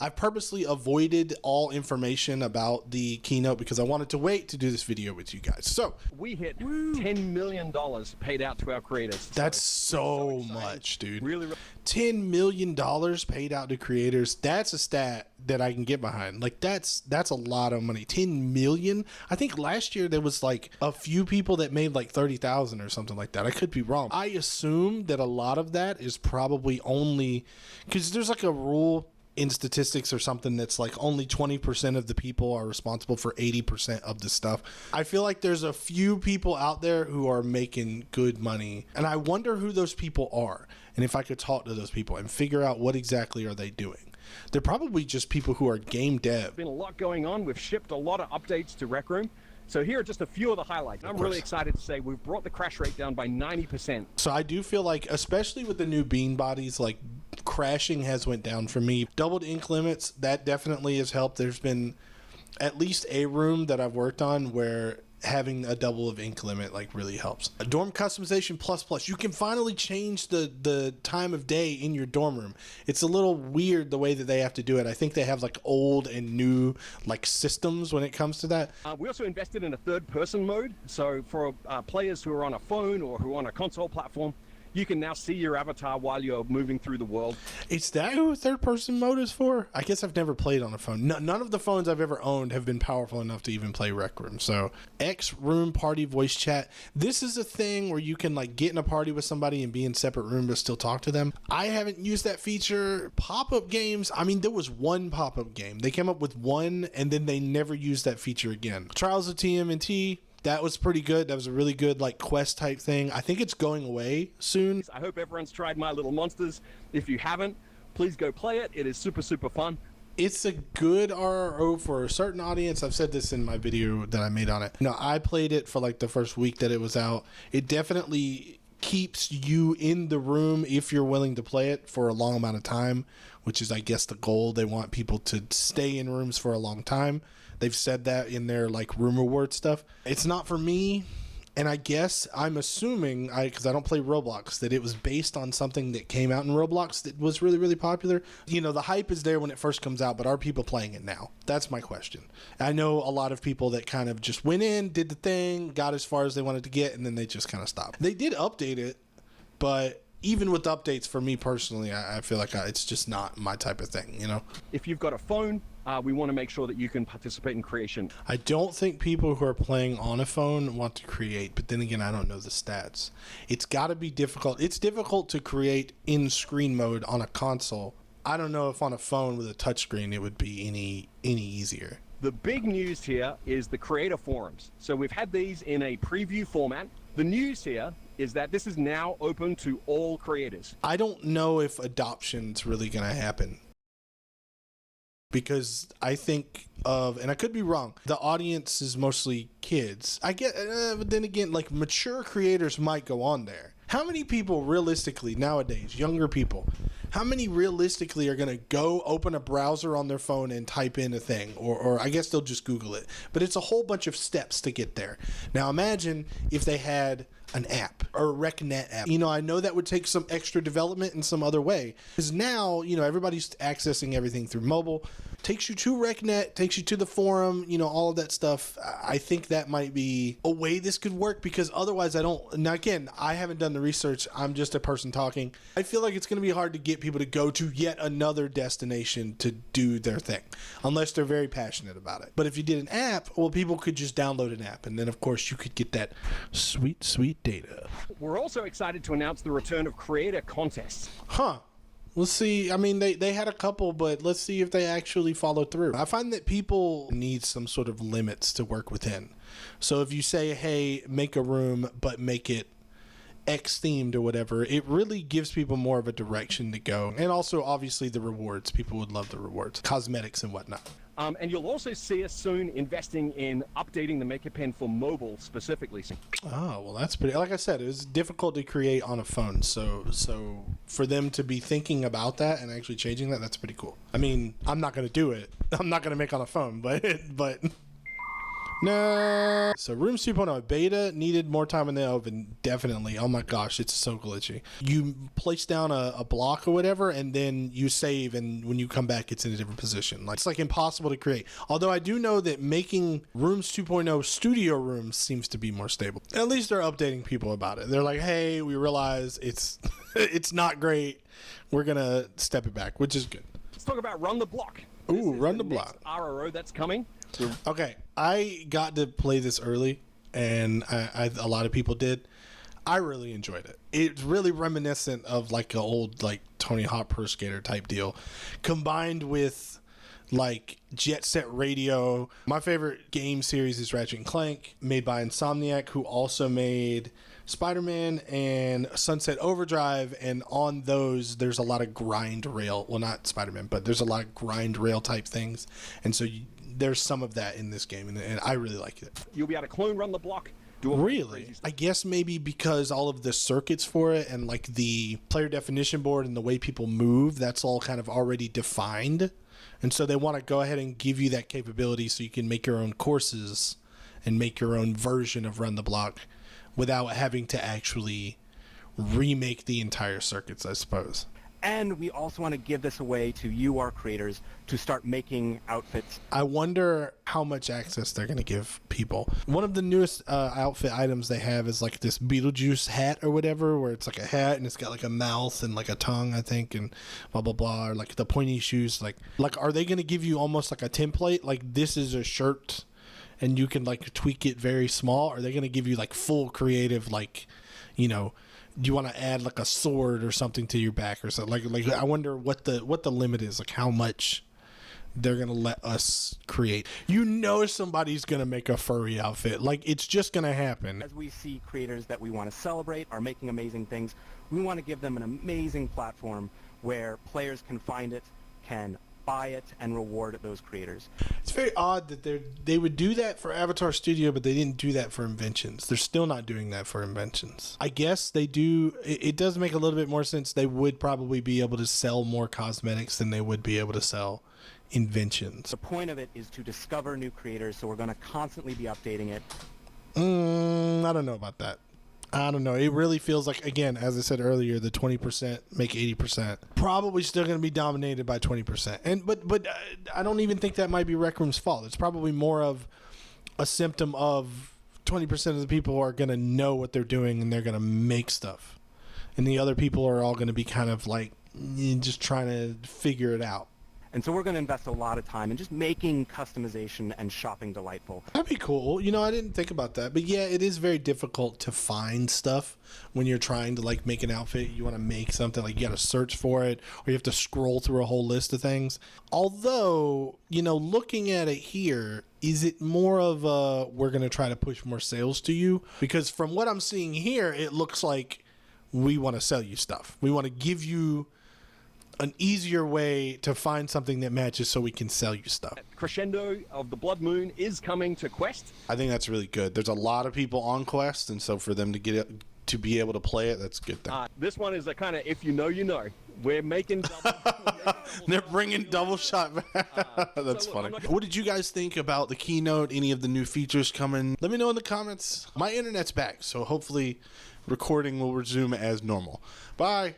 I've purposely avoided all information about the keynote because I wanted to wait to do this video with you guys. So we hit $10 million paid out to our creators. That's so much, dude. Really, $10 million paid out to creators. That's a stat that I can get behind. Like that's a lot of money. 10 million. I think last year there was like a few people that made like 30,000 or something like that. I could be wrong. I assume that a lot of that is probably only because there's like a rule in statistics or something that's like only 20% of the people are responsible for 80% of the stuff. I feel like there's a few people out there who are making good money, and I wonder who those people are and if I could talk to those people and figure out what exactly are they doing. They're probably just people who are game dev. There's been a lot going on. We've shipped a lot of updates to Rec Room. So here are just a few of the highlights. I'm really excited to say we've brought the crash rate down by 90%. So I do feel like, especially with the new bean bodies, like crashing has went down for me. Doubled ink limits, that definitely has helped. There's been at least a room that I've worked on where having a double of ink limit like really helps. A dorm customization plus, you can finally change the time of day in your dorm room. It's a little weird the way that they have to do it. I think they have like old and new like systems when it comes to that. We also invested in a third person mode. So for players who are on a phone or who are on a console platform, you can now see your avatar while you're moving through the world. Is that who third-person mode is for? I guess I've never played on a phone. None of the phones I've ever owned have been powerful enough to even play Rec Room. So, X Room Party Voice Chat. This is a thing where you can like get in a party with somebody and be in separate rooms but still talk to them. I haven't used that feature. Pop-up games. I mean, there was one pop-up game. They came up with one and then they never used that feature again. Trials of TMNT. That was pretty good. That was a really good like quest type thing. I think it's going away soon. I hope everyone's tried My Little Monsters. If you haven't, please go play it. It is super, super fun. It's a good RRO for a certain audience. I've said this in my video that I made on it. No, I played it for like the first week that it was out. It definitely keeps you in the room if you're willing to play it for a long amount of time, which is, I guess, the goal. They want people to stay in rooms for a long time. They've said that in their like room reward stuff. It's not for me, and I guess I'm assuming, because I don't play Roblox, that it was based on something that came out in Roblox that was really, really popular. You know, the hype is there when it first comes out, but are people playing it now? That's my question. I know a lot of people that kind of just went in, did the thing, got as far as they wanted to get, and then they just kind of stopped. They did update it, but even with updates, for me personally, I feel like it's just not my type of thing, you know? If you've got a phone, we want to make sure that you can participate in creation. I don't think people who are playing on a phone want to create, but then again, I don't know the stats. It's got to be difficult. It's difficult to create in screen mode on a console. I don't know if on a phone with a touchscreen it would be any easier. The big news here is the creator forums. So we've had these in a preview format. The news here is that this is now open to all creators. I don't know if adoption's really going to happen, because I think and I could be wrong, the audience is mostly kids. I get, but then again, like mature creators might go on there. How many people realistically nowadays, younger people, how many realistically are going to go open a browser on their phone and type in a thing? Or I guess they'll just Google it. But it's a whole bunch of steps to get there. Now imagine if they had an app or a RecNet app. You know, I know that would take some extra development in some other way. Because now, you know, everybody's accessing everything through mobile. Takes you to RecNet, takes you to the forum, you know, all of that stuff. I think that might be a way this could work, because otherwise now again, I haven't done the research. I'm just a person talking. I feel like it's going to be hard to get people to go to yet another destination to do their thing, unless they're very passionate about it. But if you did an app, well, people could just download an app, and then of course you could get that sweet, sweet data. We're also excited to announce the return of creator contests. Huh. Let's see. I mean, they had a couple, but let's see if they actually follow through. I find that people need some sort of limits to work within. So if you say, hey, make a room, but make it X themed or whatever, it really gives people more of a direction to go. And also, obviously, the rewards. People would love the rewards, cosmetics and whatnot. And you'll also see us soon investing in updating the Maker Pen for mobile specifically. Oh, well, that's pretty. Like I said, it was difficult to create on a phone. So for them to be thinking about that and actually changing that, that's pretty cool. I mean, I'm not going to do it. I'm not going to make on a phone, but No. So Rooms 2.0 beta needed more time in the oven, definitely. Oh my gosh, it's so glitchy. You place down a block or whatever, and then you save, and when you come back, it's in a different position. Like, it's like impossible to create. Although I do know that making Rooms 2.0 studio rooms seems to be more stable. At least they're updating people about it. They're like, hey, we realize it's it's not great. We're gonna step it back, which is good. Let's talk about Run the Block. Ooh, Run the Block. RRO that's coming. Okay, I got to play this early, and a lot of people did. I really enjoyed it. It's really reminiscent of like an old like Tony Hawk Pro Skater type deal, combined with like Jet Set Radio. My favorite game series is Ratchet and Clank, made by Insomniac, who also made Spider-Man and Sunset Overdrive, and on those there's a lot of grind rail. Well, not Spider-Man, but there's a lot of grind rail type things, and so there's some of that in this game, and I really like it. You'll be able to clone Run the Block. Really? I guess maybe because all of the circuits for it and like the player definition board and the way people move, that's all kind of already defined. And so they want to go ahead and give you that capability so you can make your own courses and make your own version of Run the Block without having to actually remake the entire circuits, I suppose. And we also want to give this away to you, our creators, to start making outfits. I wonder how much access they're going to give people. One of the newest outfit items they have is like this Beetlejuice hat or whatever, where it's like a hat and it's got like a mouth and like a tongue, I think, and blah, blah, blah. Or like the pointy shoes. Like are they going to give you almost like a template? Like this is a shirt and you can like tweak it very small? Or are they going to give you like full creative, like, you know, do you want to add like a sword or something to your back or something? Like I wonder what the limit is, like how much they're gonna let us create. You know, somebody's gonna make a furry outfit. Like it's just gonna happen. As we see creators that we want to celebrate are making amazing things, we want to give them an amazing platform where players can find it, can buy it, and reward those creators. It's very odd that they would do that for Avatar Studio, but they didn't do that for Inventions. They're still not doing that for Inventions. I guess they do. It does make a little bit more sense. They would probably be able to sell more cosmetics than they would be able to sell Inventions. The point of it is to discover new creators, so we're going to constantly be updating it. I don't know about that. I don't know. It really feels like, again, as I said earlier, the 20% make 80%. Probably still going to be dominated by 20%. But I don't even think that might be Rec Room's fault. It's probably more of a symptom of 20% of the people are going to know what they're doing and they're going to make stuff. And the other people are all going to be kind of like just trying to figure it out. And so we're going to invest a lot of time in just making customization and shopping delightful. That'd be cool. You know, I didn't think about that. But yeah, it is very difficult to find stuff when you're trying to like make an outfit. You want to make something, like you got to search for it, or you have to scroll through a whole list of things. Although, you know, looking at it here, is it more of a, we're going to try to push more sales to you? Because from what I'm seeing here, it looks like we want to sell you stuff. We want to give you an easier way to find something that matches so we can sell you stuff. Crescendo of the Blood Moon is coming to Quest. I think that's really good. There's a lot of people on Quest, and so for them to get it, to be able to play it, that's a good thing. This one is a kind of, if you know, you know. We're making double. They're bringing double shot back. That's so funny. What did you guys think about the keynote? Any of the new features coming? Let me know in the comments. My internet's back, so hopefully recording will resume as normal. Bye.